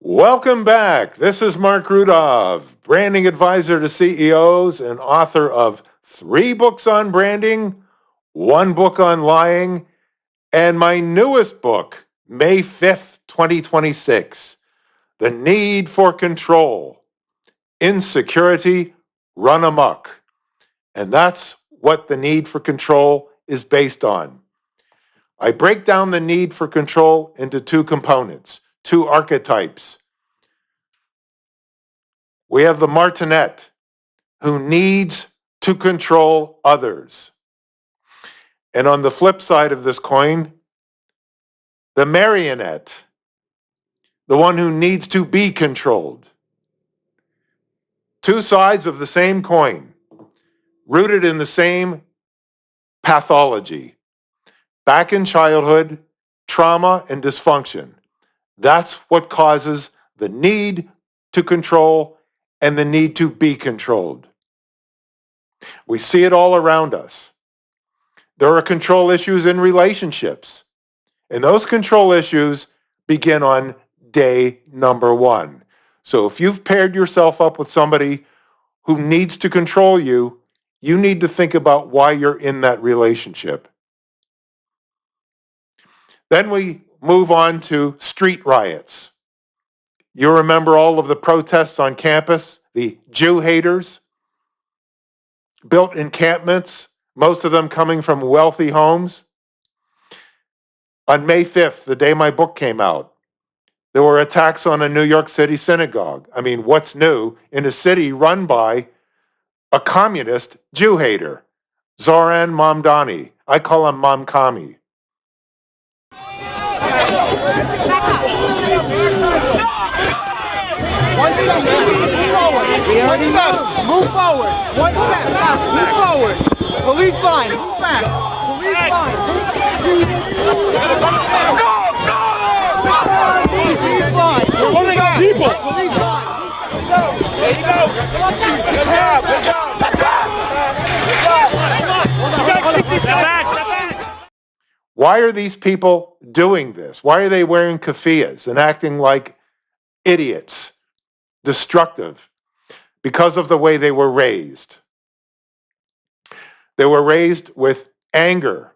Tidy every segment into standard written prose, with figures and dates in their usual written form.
Welcome back. This is Marc Rudov, branding advisor to CEOs and author of 3 books on branding, 1 book on lying, and my newest book, May 5th, 2026, The Need for Control, Insecurity Run Amok. And that's what the need for control is based on. I break down the need for control into 2 components, 2 archetypes. We have the martinet, who needs to control others. And on the flip side of this coin, the marionette, the one who needs to be controlled. 2 sides of the same coin, rooted in the same pathology. Back in childhood, trauma and dysfunction. That's what causes the need to control and the need to be controlled. We see it all around us. There are control issues in relationships, and those control issues begin on day number 1. So if you've paired yourself up with somebody who needs to control you, you need to think about why you're in that relationship. Then we move on to street riots. You remember all of the protests on campus, the Jew haters, built encampments, most of them coming from wealthy homes. On May 5th, the day my book came out, there were attacks on a New York City synagogue. I mean, what's new in a city run by a communist Jew hater, Zoran Mamdani. I call him Mamkami. Move forward. 1 step. Move forward. Police line. Move back. Police line. Police line. Move back. People. Police line. There you go. Good job. Good job. Good job. Step back. Why are these people doing this? Why are they wearing keffiyehs and acting like idiots, destructive? Because of the way they were raised. They were raised with anger,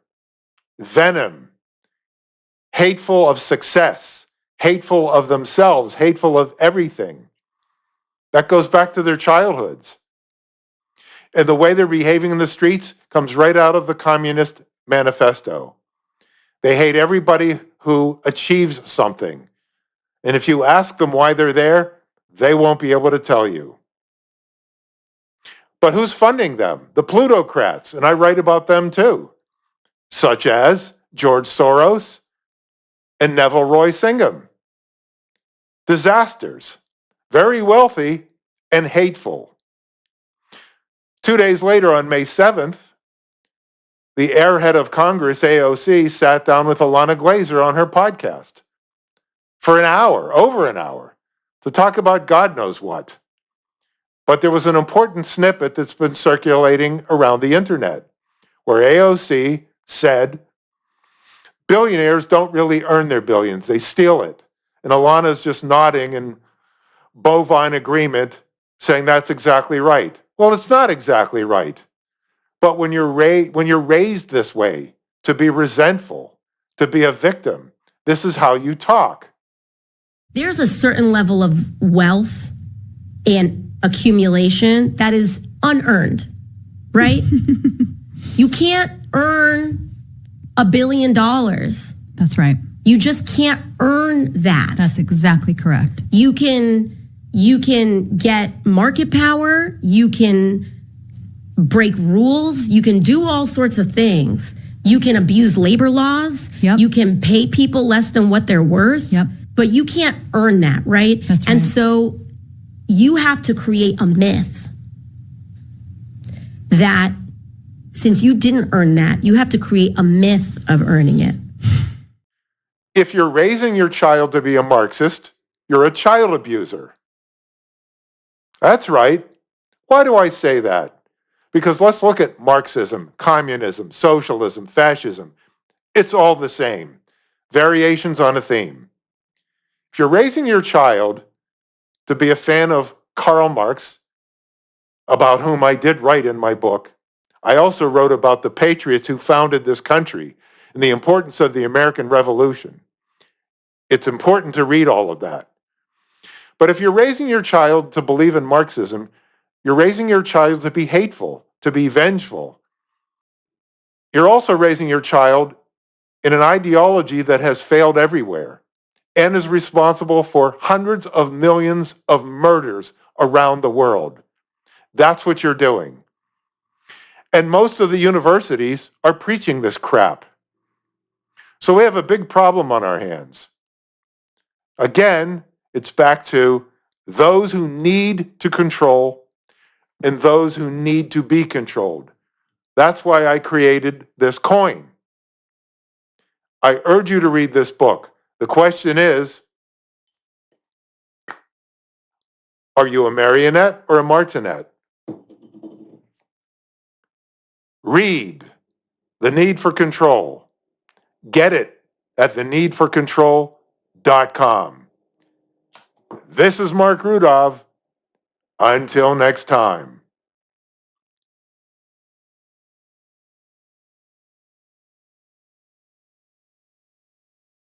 venom, hateful of success, hateful of themselves, hateful of everything. That goes back to their childhoods. And the way they're behaving in the streets comes right out of the Communist Manifesto. They hate everybody who achieves something. And if you ask them why they're there, they won't be able to tell you. But who's funding them? The plutocrats, and I write about them too, such as George Soros and Neville Roy Singham. Disasters, very wealthy and hateful. 2 days later, on May 7th, the airhead of Congress, AOC, sat down with Ilana Glazer on her podcast for an hour, over an hour, to talk about God knows what. But there was an important snippet that's been circulating around the internet where AOC said, billionaires don't really earn their billions, they steal it. And Ilana's just nodding in bovine agreement, saying that's exactly right. Well, it's not exactly right. But when you're raised this way, to be resentful, to be a victim, this is how you talk. There's a certain level of wealth and accumulation that is unearned, right? You can't earn $1 billion. That's right. You just can't earn that. That's exactly correct. You can get market power, you can break rules, you can do all sorts of things. You can abuse labor laws, Yep. You can pay people less than what they're worth, Yep. But you can't earn that, right? That's And right. so you have to create a myth that since you didn't earn that, you have to create a myth of earning it. If you're raising your child to be a Marxist, you're a child abuser. That's right. Why do I say that? Because let's look at Marxism, communism, socialism, fascism. It's all the same. Variations on a theme. If you're raising your child to be a fan of Karl Marx, about whom I did write in my book, I also wrote about the patriots who founded this country and the importance of the American Revolution. It's important to read all of that. But if you're raising your child to believe in Marxism, you're raising your child to be hateful, to be vengeful. You're also raising your child in an ideology that has failed everywhere and is responsible for hundreds of millions of murders around the world. That's what you're doing. And most of the universities are preaching this crap. So we have a big problem on our hands. Again, it's back to those who need to control and those who need to be controlled. That's why I created this coin. I urge you to read this book. The question is, are you a marionette or a martinet? Read The Need for Control. Get it at theneedforcontrol.com. This is Marc Rudov. Until next time.